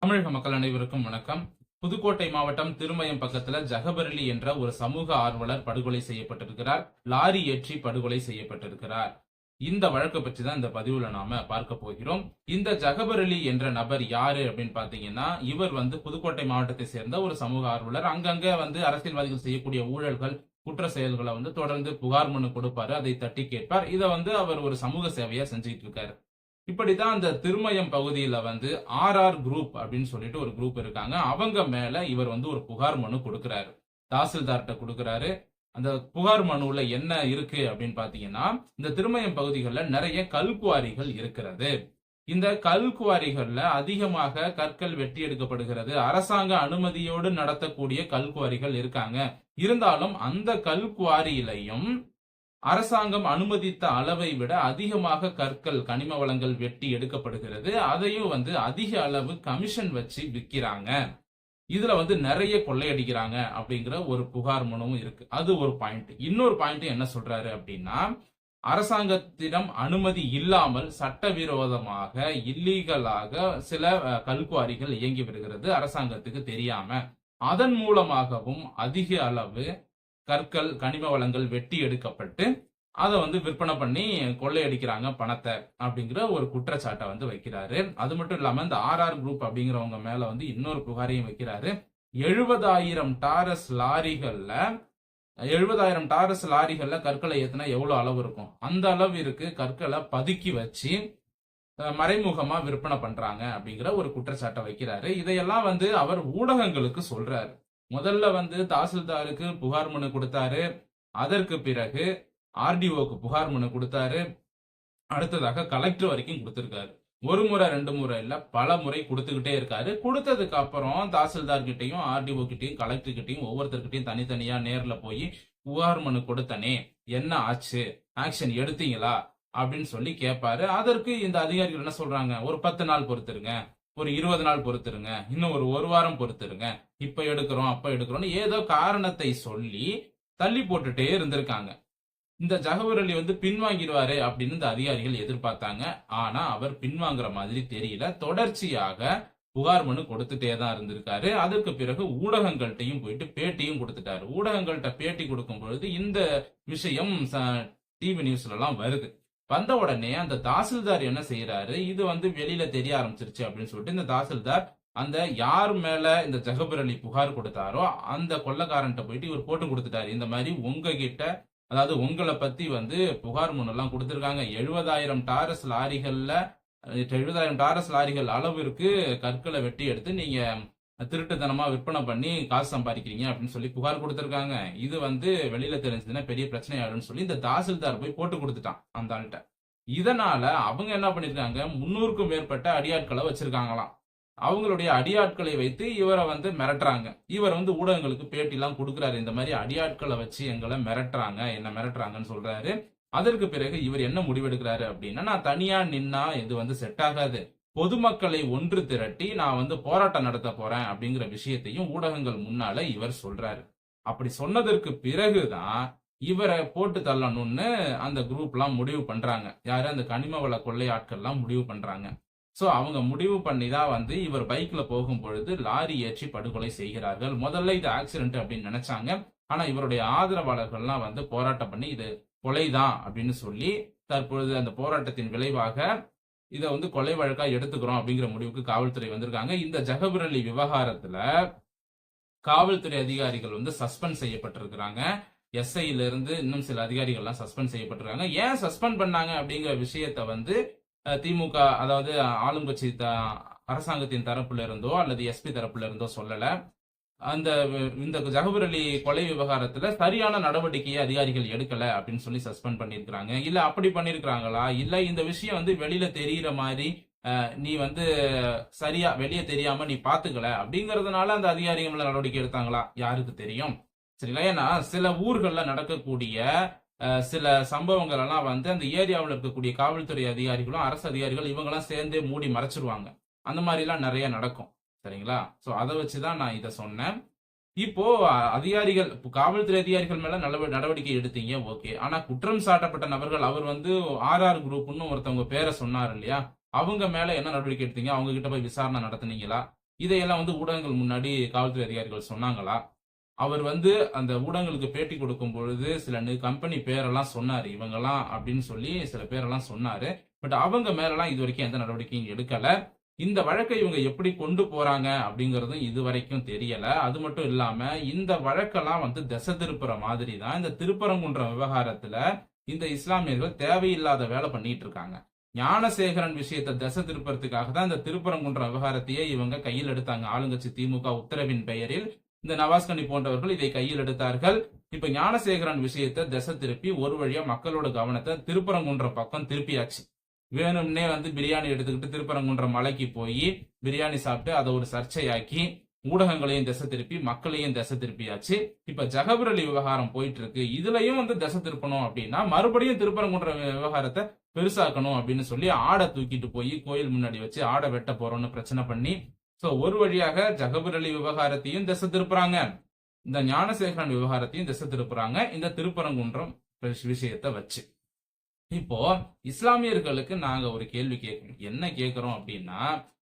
தமிழக மக்கள் அனைவருக்கும் வணக்கம். புதுக்கோட்டை மாவட்டம் திருமயம் பக்கத்துல ஜகபரலி என்ற ஒரு சமூக ஆர்வலர் படுகொலை செய்யப்பட்டிருக்கிறார். லாரி ஏற்றி படுகொலை செய்யப்பட்டிருக்கிறார். இந்த வழக்கை பற்றி தான் இந்த பதிவுல நாம பார்க்க போகிறோம். இந்த ஜகபரலி என்ற நபர் யாரு அப்படின்னு பாத்தீங்கன்னா, இவர் புதுக்கோட்டை மாவட்டத்தை சேர்ந்த ஒரு சமூக ஆர்வலர். அங்கங்க அரசியல்வாதிகள் செய்யக்கூடிய ஊழல்கள், குற்ற செயல்களை தொடர்ந்து புகார் மனு கொடுப்பாரு. அதை தட்டி கேட்பார். இதை அவர் ஒரு சமூக சேவையா செஞ்சுட்டு இருக்காரு. இப்படிதான் அந்த திருமயம் பகுதியில ஆர்ஆர் குரூப் அப்படின்னு சொல்லிட்டு ஒரு குரூப் இருக்காங்க. அவங்க மேல இவர் ஒரு புகார் மனு கொடுக்கிறாரு. தாசில்தார்கிட்ட கொடுக்கிறாரு. அந்த புகார் மனுல என்ன இருக்கு அப்படின்னு பாத்தீங்கன்னா, இந்த திருமயம் பகுதிகளில் நிறைய கல்குவாரிகள் இருக்கிறது. இந்த கல்குவாரிகள்ல அதிகமாக கற்கள் வெட்டி எடுக்கப்படுகிறது. அரசாங்க அனுமதியோடு நடத்தக்கூடிய கல்குவாரிகள் இருக்காங்க. இருந்தாலும் அந்த கல்குவாரியிலையும் அரசாங்கம் அனுமதித்த அளவை விட அதிகமாக கற்கள், கனிம வளங்கள் வெட்டி எடுக்கப்படுகிறது. அதையும் அதிக அளவு கமிஷன் வச்சு விற்கிறாங்க. இதுல நிறைய கொள்ளையடிக்கிறாங்க அப்படிங்கிற ஒரு புகார் மனுவும் இருக்கு. அது ஒரு பாயிண்ட். இன்னொரு பாயிண்ட் என்ன சொல்றாரு அப்படின்னா, அரசாங்கத்திடம் அனுமதி இல்லாமல் சட்டவிரோதமாக இல்லீகலாக சில கல்குவாரிகள் இயங்கி வருகிறது அரசாங்கத்துக்கு தெரியாம. அதன் மூலமாகவும் அதிக அளவு கற்கள், கனிம வளங்கள் வெட்டி எடுக்கப்பட்டு அதை விற்பனை பண்ணி கொள்ளையடிக்கிறாங்க பணத்தை அப்படிங்கிற ஒரு குற்றச்சாட்டை வைக்கிறாரு. அது மட்டும் இல்லாம இந்த ஆர்ஆர் குரூப் அப்படிங்கிறவங்க மேல இன்னொரு புகாரையும் வைக்கிறாரு. 70,000 டாரஸ் லாரிகள்ல 70,000 டாரஸ் லாரிகள்ல கற்களை ஏத்தினா எவ்வளவு அளவு இருக்கும், அந்த அளவு இருக்கு கற்களை பதுக்கி வச்சு மறைமுகமா விற்பனை பண்றாங்க அப்படிங்கிற ஒரு குற்றச்சாட்டை வைக்கிறாரு. இதையெல்லாம் அவர் ஊடகங்களுக்கு சொல்றாரு. முதல்ல தாசில்தாருக்கு புகார் மனு கொடுத்தாரு. அதற்கு பிறகு ஆர்டிஓக்கு புகார் மனு கொடுத்தாரு. அடுத்ததாக கலெக்டர் வரைக்கும் கொடுத்திருக்காரு. ஒரு முறை, 2 முறை இல்ல, பல முறை கொடுத்துக்கிட்டே இருக்காரு. கொடுத்ததுக்கு அப்புறம் தாசில்தார் கிட்டையும், ஆர்டிஓ கிட்டையும், கலெக்டர் கிட்டையும் ஒவ்வொருத்தர்கிட்டையும் தனித்தனியா நேர்ல போய் புகார் மனு கொடுத்தனே, என்ன ஆச்சு, ஆக்ஷன் எடுத்தீங்களா அப்படின்னு சொல்லி கேட்பாரு. அதற்கு இந்த அதிகாரிகள் என்ன சொல்றாங்க, ஒரு 10 நாள் பொறுத்துருங்க, ஒரு 20 நாள் பொறுத்துருங்க, இன்னும் ஒரு வாரம் பொறுத்துருங்க, இப்ப எடுக்கிறோம் அப்ப எடுக்கிறோம் ஏதோ காரணத்தை சொல்லி தள்ளி போட்டுட்டே இருந்திருக்காங்க. இந்த ஜகபரலி பின்வாங்கிடுவாரு அப்படின்னு இந்த அதிகாரிகள் எதிர்பார்த்தாங்க. ஆனா அவர் பின்வாங்குற மாதிரி தெரியல. தொடர்ச்சியாக புகார் மனு கொடுத்துட்டே தான் இருந்திருக்காரு. அதற்கு பிறகு ஊடகங்கள்கிட்டையும் போயிட்டு பேட்டியும் கொடுத்துட்டாரு. ஊடகங்கள்கிட்ட பேட்டி கொடுக்கும் பொழுது இந்த விஷயம் டிவி நியூஸ்ல எல்லாம் வருது. வந்த உடனே அந்த தாசில்தார் என்ன செய்யறாரு, இது வெளியில தெரிய ஆரம்பிச்சிருச்சு அப்படின்னு சொல்லிட்டு இந்த தாசில்தார் அந்த யார் மேல இந்த ஜகபரலி புகார் கொடுத்தாரோ அந்த கொள்ளக்காரன்ட்ட போயிட்டு இவர் போட்டு கொடுத்துட்டாரு. இந்த மாதிரி உங்ககிட்ட, அதாவது உங்களை பத்தி புகார் மனு எல்லாம் கொடுத்திருக்காங்க. 70,000 டாரஸ் லாரிகள்ல 70,000 டாரஸ் லாரிகள் அளவிற்கு கற்களை வெட்டி எடுத்து நீங்க திருட்டுத்தனமா விற்பனை பண்ணி காசு சம்பாதிக்கிறீங்க அப்படின்னு சொல்லி புகார் கொடுத்திருக்காங்க. இது வெளியில தெரிஞ்சதுன்னா பெரிய பிரச்சனை ஆயிடும்னு சொல்லி இந்த தாசில்தார் போய் போட்டு கொடுத்துட்டான் அந்த ஆள்கிட்ட. இதனால அவங்க என்ன பண்ணிருக்காங்க, 300க்கும் மேற்பட்ட அடியாட்களை வச்சிருக்காங்களாம். அவங்களுடைய அடியாட்களை வைத்து இவரை மிரட்டுறாங்க. இவர் ஊடகங்களுக்கு பேட்டி எல்லாம் கொடுக்குறாரு. இந்த மாதிரி அடியாட்களை வச்சு எங்களை மிரட்டுறாங்க, என்ன மிரட்டுறாங்கன்னு சொல்றாரு. அதற்கு பிறகு இவர் என்ன முடிவெடுக்கிறாரு அப்படின்னா, நான் தனியா நின்னா இது செட் ஆகாது, பொதுமக்களை ஒன்று திரட்டி நான் போராட்டம் நடத்த போறேன் அப்படிங்கிற விஷயத்தையும் ஊடகங்கள் முன்னால இவர் சொல்றாரு. அப்படி சொன்னதற்கு பிறகுதான் இவரை போட்டு தள்ளணும்னு அந்த குரூப் எல்லாம் முடிவு பண்றாங்க. யாரு, அந்த கனிம வள கொள்ளை ஆட்கள் எல்லாம் முடிவு பண்றாங்க. சோ அவங்க முடிவு பண்ணி தான் இவர் பைக்ல போகும் பொழுது லாரி ஏற்றி படுகொலை செய்கிறார்கள். முதல்ல இது ஆக்சிடென்ட் அப்படின்னு நினைச்சாங்க. ஆனா இவருடைய ஆதரவாளர்கள்லாம் போராட்டம் பண்ணி இது கொலைதான் அப்படின்னு சொல்லி தற்பொழுது அந்த போராட்டத்தின் விளைவாக இதை கொலை வழக்கா எடுத்துக்கிறோம் அப்படிங்கிற முடிவுக்கு காவல்துறை வந்திருக்காங்க. இந்த ஜகபரலி விவகாரத்துல காவல்துறை அதிகாரிகள் சஸ்பெண்ட் செய்யப்பட்டிருக்கிறாங்க. எஸ்ஐல இருந்து இன்னும் சில அதிகாரிகள் எல்லாம் சஸ்பெண்ட் செய்யப்பட்டிருக்காங்க. ஏன் சஸ்பெண்ட் பண்ணாங்க அப்படிங்கிற விஷயத்த திமுக, அதாவது ஆளும் கட்சி அரசாங்கத்தின் தரப்புல இருந்தோ அல்லது எஸ்பி தரப்புல இருந்தோ சொல்லல. இந்த ஜகபரலி கொலை விவகாரத்துல சரியான நடவடிக்கையை அதிகாரிகள் எடுக்கல அப்படின்னு சொல்லி சஸ்பெண்ட் பண்ணிருக்காங்க. இல்ல அப்படி பண்ணிருக்காங்களா, இல்ல இந்த விஷயம் வெளியில தெரியுற மாதிரி நீ சரியா வெளியே தெரியாம நீ பாத்துக்கல அப்படிங்கறதுனால அந்த அதிகாரிகள் நடவடிக்கை எடுத்தாங்களா, யாருக்கு தெரியும். சரிங்களா. ஏன்னா சில ஊர்கள்ல நடக்கக்கூடிய சில சம்பவங்கள் எல்லாம் அந்த ஏரியாவில் இருக்கக்கூடிய காவல்துறை அதிகாரிகளும் அரசு அதிகாரிகள் இவங்கெல்லாம் சேர்ந்தே மூடி மறைச்சிருவாங்க. அந்த மாதிரி எல்லாம் நிறைய நடக்கும். சரிங்களா. சோ அதை வச்சுதான் நான் இதை சொன்னேன். இப்போ அதிகாரிகள், காவல்துறை அதிகாரிகள் மேல நடவடிக்கை எடுத்தீங்க, ஓகே. ஆனா குற்றம் சாட்டப்பட்ட நபர்கள், அவர் ஆர்ஆர் குரூப்னு ஒருத்தவங்க பேரை சொன்னார் இல்லையா, அவங்க மேல என்ன நடவடிக்கை எடுத்தீங்க? அவங்க கிட்ட போய் விசாரணை நடத்துனீங்களா? இதையெல்லாம் வந்து ஊடகங்கள் முன்னாடி காவல்துறை அதிகாரிகள் சொன்னாங்களா? அவர் வந்து அந்த ஊடகங்களுக்கு பேட்டி கொடுக்கும் பொழுது சில கம்பெனி பேரெல்லாம் சொன்னாரு, இவங்கெல்லாம் அப்படின்னு சொல்லி சில பேரெல்லாம் சொன்னாரு. பட் அவங்க மேலலாம் இது வரைக்கும் எந்த நடவடிக்கையும் எடுக்கல. இந்த வழக்கை இவங்க எப்படி கொண்டு போறாங்க அப்படிங்கறதும் இது வரைக்கும் தெரியல. அது மட்டும் இல்லாம இந்த வழக்கெல்லாம் வந்து திசை திருப்புற மாதிரி தான் இந்த திருப்பரங்குன்றம் விவகாரத்துல இந்த இஸ்லாமியர்கள் தேவையில்லாத வேலை பண்ணிட்டு இருக்காங்க. ஞானசேகரன் விஷயத்தை திசை திருப்பறதுக்காக தான் இந்த திருப்பரங்குன்றம் விவகாரத்தையே இவங்க கையில் எடுத்தாங்க. ஆளுங்கட்சி திமுக உத்தரவின் பெயரில் இந்த நவாஸ்கனி போன்றவர்கள் இதை கையில் எடுத்தார்கள். இப்ப ஞானசேகரன் விஷயத்தை திசை திருப்பி ஒரு வழியா மக்களோட கவனத்தை திருப்பரங்குன்றம் பக்கம் திருப்பியாச்சு. வேணும்னே வந்து பிரியாணி எடுத்துக்கிட்டு திருப்பரங்குன்றம் மலைக்கு போய் பிரியாணி சாப்பிட்டு அதை ஒரு சர்ச்சையாக்கி ஊடகங்களையும் திசை திருப்பி மக்களையும் திசை திருப்பியாச்சு. இப்ப ஜகபர் அலி விவகாரம் போயிட்டு இருக்கு. இதுலயும் வந்து திசை திருப்பணும் அப்படின்னா மறுபடியும் திருப்பரங்குன்றம் விவகாரத்தை பெருசாக்கணும் அப்படின்னு சொல்லி ஆடை தூக்கிட்டு போய் கோயில் முன்னாடி வச்சு ஆடை வெட்ட போறோம்னு பிரச்சனை பண்ணி சோ ஒரு வழியாக ஜகபர் அலி விவகாரத்தையும் திசை திருப்புறாங்க, இந்த ஞானசேகரன் விவகாரத்தையும் திசை திருப்புறாங்க இந்த திருப்பரங்குன்றம் விஷயத்தை வச்சு. இப்போ இஸ்லாமியர்களுக்கு நாங்க ஒரு கேள்வி கேட்கிறோம். என்ன கேட்கிறோம் அப்படின்னா,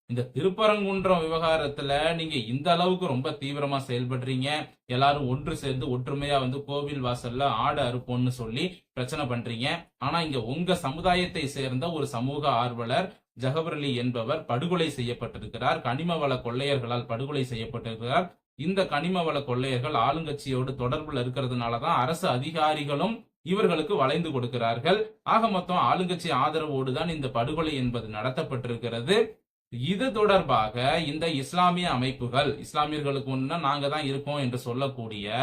இந்த திருப்பரங்குன்றம் விவகாரத்துல நீங்க இந்த அளவுக்கு ரொம்ப தீவிரமா செயல்படுறீங்க, எல்லாரும் ஒன்று சேர்ந்து ஒற்றுமையா வந்து கோவில் வாசல்ல ஆடு அறுப்போம்னு சொல்லி பிரச்சனை பண்றீங்க. ஆனா இங்க உங்க சமுதாயத்தை சேர்ந்த ஒரு சமூக ஆர்வலர் ஜகபர் அலி என்பவர் படுகொலை செய்யப்பட்டிருக்கிறார். கனிம வள கொள்ளையர்களால் படுகொலை செய்யப்பட்டிருக்கிறார். இந்த கனிம வள கொள்ளையர்கள் ஆளுங்கட்சியோடு தொடர்புல இருக்கிறதுனாலதான் அரசு அதிகாரிகளும் இவர்களுக்கு வளைந்து கொடுக்கிறார்கள். ஆக மொத்தம் ஆளுங்கட்சி ஆதரவோடு தான் இந்த படுகொலை என்பது நடத்தப்பட்டிருக்கிறது. இது தொடர்பாக இந்த இஸ்லாமிய அமைப்புகள், இஸ்லாமியர்களுக்கு முன்னா நாங்க தான் இருக்கோம் என்று சொல்லக்கூடிய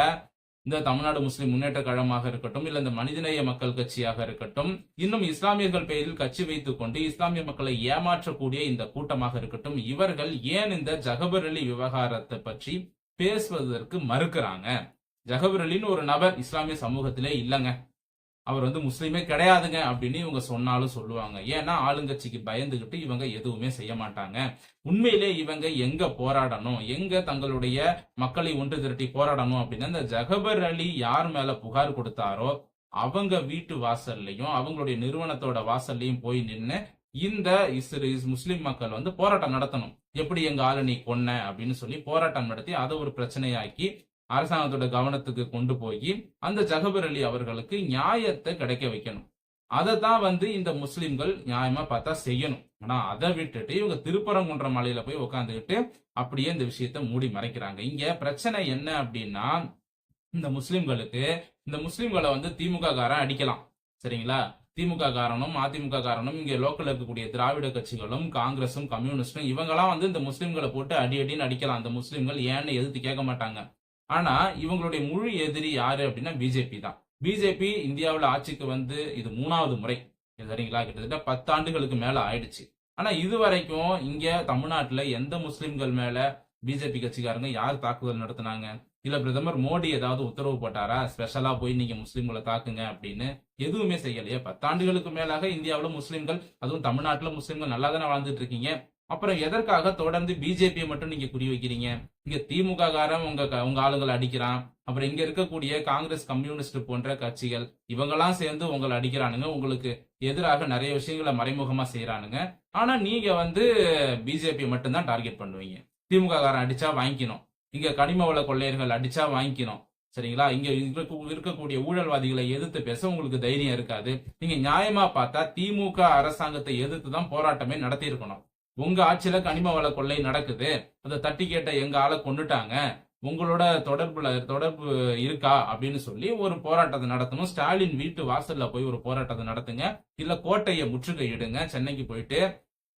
இந்த தமிழ்நாடு முஸ்லிம் முன்னேற்ற கழகமாக இருக்கட்டும், இல்ல இந்த மனிதநேய மக்கள் கட்சியாக இருக்கட்டும், இன்னும் இஸ்லாமியர்கள் பெயரில் கட்சி வைத்துக் கொண்டு இஸ்லாமிய மக்களை ஏமாற்றக்கூடிய இந்த கூட்டமாக இருக்கட்டும், இவர்கள் ஏன் இந்த ஜகபர் அலி விவகாரத்தை பற்றி பேசுவதற்கு மறுக்கிறாங்க? ஜகபர் அலின்னு ஒரு நபர் இஸ்லாமிய சமூகத்திலே இல்லங்க, அவர் வந்து முஸ்லீமே கிடையாதுங்க அப்படின்னு இவங்க சொன்னாலும் சொல்லுவாங்க. ஏன்னா ஆளுங்கட்சிக்கு பயந்துகிட்டு இவங்க எதுவுமே செய்ய மாட்டாங்க. உண்மையிலே இவங்க எங்க போராடணும், எங்க தங்களுடைய மக்களை ஒன்று திரட்டி போராடணும் அப்படின்னா இந்த ஜகபர் அலி யார் மேல புகார் கொடுத்தாரோ அவங்க வீட்டு வாசல்லையும் அவங்களுடைய நிறுவனத்தோட வாசல்லையும் போய் நின்று இந்த முஸ்லிம் மக்கள் வந்து போராட்டம் நடத்தணும். எப்படி எங்க ஆளு நீ கொன்ன அப்படின்னு சொல்லி போராட்டம் நடத்தி அதை ஒரு பிரச்சனையாக்கி அரசாங்கத்தோட கவனத்துக்கு கொண்டு போய் அந்த ஜகபர் அலி அவர்களுக்கு நியாயத்தை கிடைக்க வைக்கணும். அதை தான் வந்து இந்த முஸ்லிம்கள் நியாயமா பார்த்தா செய்யணும். ஆனா அதை விட்டுட்டு இவங்க திருப்பரங்குன்றம் மலையில போய் உட்காந்துக்கிட்டு அப்படியே இந்த விஷயத்த மூடி மறைக்கிறாங்க. இங்க பிரச்சனை என்ன அப்படின்னா, இந்த முஸ்லிம்களை வந்து திமுக காரன் அடிக்கலாம், சரிங்களா? திமுக காரனும் அதிமுக காரனும் இங்க லோக்கல் இருக்கக்கூடிய திராவிட கட்சிகளும் காங்கிரசும் கம்யூனிஸ்டும் இவங்கெல்லாம் வந்து இந்த முஸ்லிம்களை போட்டு அடின்னு அடிக்கலாம். அந்த முஸ்லிம்கள் ஏன்னு எதிர்த்து கேட்க மாட்டாங்க. ஆனா இவங்களுடைய முழு எதிரி யாரு அப்படின்னா பிஜேபி தான். பிஜேபி இந்தியாவில் ஆட்சிக்கு வந்து இது 3வது முறை, சரிங்களா? கிட்டத்தட்ட 10 ஆண்டுகளுக்கு மேல ஆயிடுச்சு. ஆனா இது வரைக்கும் இங்க தமிழ்நாட்டுல எந்த முஸ்லிம்கள் மேல பிஜேபி கட்சிக்காரங்க யார் தாக்குதல் நடத்தினாங்க? இல்ல பிரதமர் மோடி ஏதாவது உத்தரவு போட்டாரா ஸ்பெஷலா போய் நீங்க முஸ்லிம்களை தாக்குங்க அப்படின்னு? எதுவுமே செய்யலையே. 10 ஆண்டுகளுக்கு மேலாக இந்தியாவில் முஸ்லிம்கள், அதுவும் தமிழ்நாட்டுல முஸ்லிம்கள் நல்லா தானே வாழ்ந்துட்டு இருக்கீங்க. அப்புறம் எதற்காக தொடர்ந்து பிஜேபியை மட்டும் நீங்க குறி வைக்கிறீங்க? இங்க திமுக காரன் உங்க ஆளுங்களை அடிக்கிறான், அப்புறம் இங்க இருக்கக்கூடிய காங்கிரஸ் கம்யூனிஸ்ட் போன்ற கட்சிகள் இவங்கெல்லாம் சேர்ந்து உங்களை அடிக்கிறானுங்க, உங்களுக்கு எதிராக நிறைய விஷயங்களை மறைமுகமா செய்யறானுங்க. ஆனா நீங்க வந்து பிஜேபி மட்டும்தான் டார்கெட் பண்ணுவீங்க. திமுக காரன் அடிச்சா வாங்கிக்கணும், இங்க கனிம வள கொள்ளையர்கள் அடிச்சா வாங்கிக்கணும், சரிங்களா? இங்க இருக்கக்கூடிய ஊழல்வாதிகளை எதிர்த்து பேச உங்களுக்கு தைரியம் இருக்காது. நீங்க நியாயமா பார்த்தா திமுக அரசாங்கத்தை எதிர்த்து தான் போராட்டமே நடத்தி இருக்கணும். உங்க ஆட்சியில கனிம வள கொள்ளை நடக்குது, அதை தட்டி கேட்ட எங்க ஆளை கொண்டுட்டாங்க, உங்களோட தொடர்பு இருக்கா அப்படின்னு சொல்லி ஒரு போராட்டத்தை நடத்தணும். ஸ்டாலின் வீட்டு வாசல்ல போய் ஒரு போராட்டத்தை நடத்துங்க, இல்ல கோட்டையை முற்றுகையிடுங்க சென்னைக்கு போயிட்டு.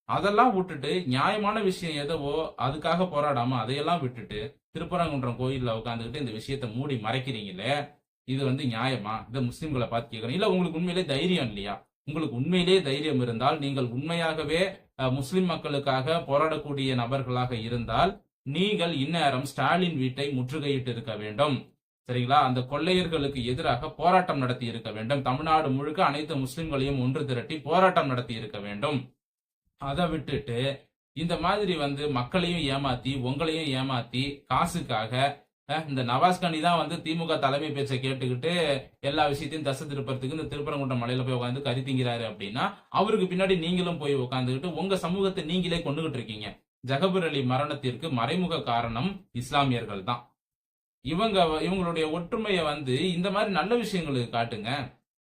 அதெல்லாம் விட்டுட்டு நியாயமான விஷயம் எதவோ அதுக்காக போராடாம அதையெல்லாம் விட்டுட்டு திருப்பரங்குன்றம் கோயில்ல உட்காந்துக்கிட்டு இந்த விஷயத்த மூடி மறைக்கிறீங்களே, இது வந்து நியாயமா? இதை முஸ்லிம்களை பார்த்து கேட்கறேன். இல்ல உங்களுக்கு உண்மையிலே தைரியம் இல்லையா? உங்களுக்கு உண்மையிலே தைரியம் இருந்தால், நீங்கள் உண்மையாகவே முஸ்லிம் மக்களுக்காக போராடக்கூடிய நபர்களாக இருந்தால் நீங்கள் இந்நேரம் ஸ்டாலின் வீட்டை முற்றுகையிட்டு இருக்க வேண்டும், சரிங்களா? அந்த கொள்ளையர்களுக்கு எதிராக போராட்டம் நடத்தி இருக்க வேண்டும். தமிழ்நாடு முழுக்க அனைத்து முஸ்லிம்களையும் ஒன்று திரட்டி போராட்டம் நடத்தி இருக்க வேண்டும். அதை விட்டுட்டு இந்த மாதிரி வந்து மக்களையும் ஏமாத்தி உங்களையும் ஏமாத்தி காசுக்காக இந்த நவாஸ்கனி தான் வந்து திமுக தலைமை பேச்சை கேட்டுக்கிட்டு எல்லா விஷயத்தையும் தசை திருப்பறதுக்கு இந்த திருப்பரங்குன்றம் மலையில போய் உட்காந்து கறி திங்கிறாரு அப்படின்னா அவருக்கு பின்னாடி நீங்களும் போய் உட்காந்துக்கிட்டு உங்க சமூகத்தை நீங்களே கொண்டுகிட்டு இருக்கீங்க. ஜகபர் அலி மரணத்திற்கு மறைமுக காரணம் இஸ்லாமியர்கள் தான். இவங்களுடைய ஒற்றுமையை இந்த மாதிரி நல்ல விஷயங்களுக்கு காட்டுங்க,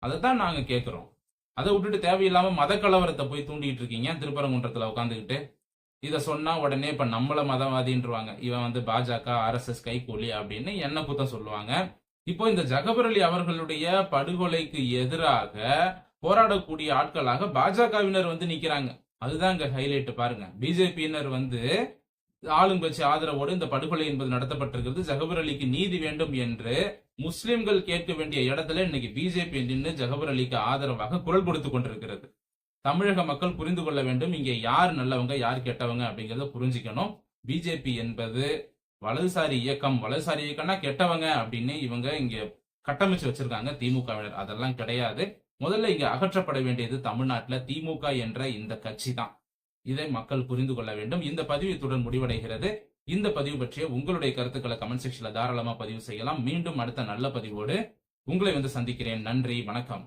அதை தான் நாங்க கேட்கிறோம். அதை விட்டுட்டு தேவையில்லாம மத கலவரத்தை போய் தூண்டிட்டு இருக்கீங்க திருப்பரங்குன்றத்துல உட்காந்துக்கிட்டு. இத சொன்னா உடனே இப்ப நம்மள மதவாதின்றுவாங்க, இவன் பாஜக RSS கைகூலி அப்படின்னு என்ன குத்தம் சொல்லுவாங்க. இப்போ இந்த ஜகபர் அலி அவர்களுடைய படுகொலைக்கு எதிராக போராடக்கூடிய ஆட்களாக பாஜகவினர் நிக்கிறாங்க. அதுதான் இங்க ஹைலைட் பாருங்க. பிஜேபியினர் ஆளுங்கட்சி ஆதரவோடு இந்த படுகொலை என்பது நடத்தப்பட்டிருக்கிறது, ஜகபர் அலிக்கு நீதி வேண்டும் என்று முஸ்லிம்கள் கேட்க வேண்டிய இடத்துல இன்னைக்கு பிஜேபி நின்று ஜகபர் அலிக்கு ஆதரவாக குரல் கொடுத்து கொண்டிருக்கிறது. தமிழக மக்கள் புரிந்து கொள்ள வேண்டும், இங்க யார் நல்லவங்க யார் கெட்டவங்க அப்படிங்கறத புரிஞ்சுக்கணும். பிஜேபி என்பது வலதுசாரி இயக்கம், வலதுசாரி இயக்கம்னா கெட்டவங்க அப்படின்னு இவங்க இங்க கட்டமைச்சு வச்சிருக்காங்க திமுகவினர். அதெல்லாம் கிடையாது. முதல்ல இங்க அகற்றப்பட வேண்டியது தமிழ்நாட்டுல திமுக என்ற இந்த கட்சி தான். இதை மக்கள் புரிந்து கொள்ள வேண்டும். இந்த பதிவு இத்துடன் முடிவடைகிறது. இந்த பதிவு பற்றிய உங்களுடைய கருத்துக்களை கமெண்ட் செக்ஷன்ல தாராளமா பதிவு செய்யலாம். மீண்டும் அடுத்த நல்ல பதிவோடு உங்களை சந்திக்கிறேன். நன்றி, வணக்கம்.